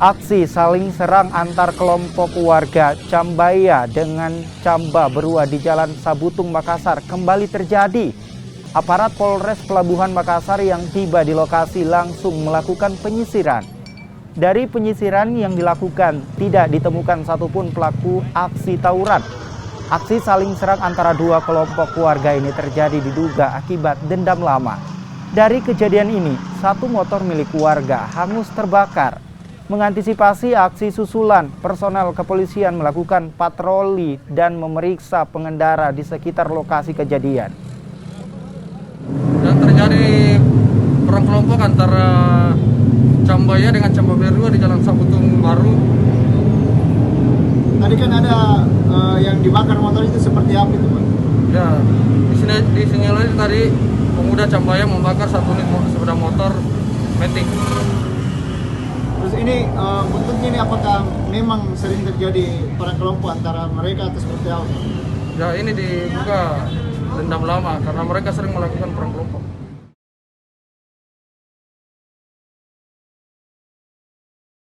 Aksi saling serang antar kelompok warga Cambaya dengan Camba Berua di Jalan Sabutung, Makassar kembali terjadi. Aparat Polres Pelabuhan Makassar yang tiba di lokasi langsung melakukan penyisiran. Dari penyisiran yang dilakukan, tidak ditemukan satupun pelaku aksi tawuran. Aksi saling serang antara dua kelompok warga ini terjadi diduga akibat dendam lama. Dari kejadian ini, satu motor milik warga hangus terbakar. Mengantisipasi aksi susulan, personel kepolisian melakukan patroli dan memeriksa pengendara di sekitar lokasi kejadian. Dan terjadi perang kelompok antara Cambaya dengan Camba Berua di Jalan Sabutung Baru. Tadi kan ada yang dibakar motor itu seperti apa itu, Pak? Ya, di sini tadi pemuda Cambaya membakar satu unit sepeda motor Matic. Terus ini bentuknya ini apakah memang sering terjadi perang kelompok antara mereka atau seperti apa? Ya, ini diduga dendam lama karena mereka sering melakukan perang kelompok.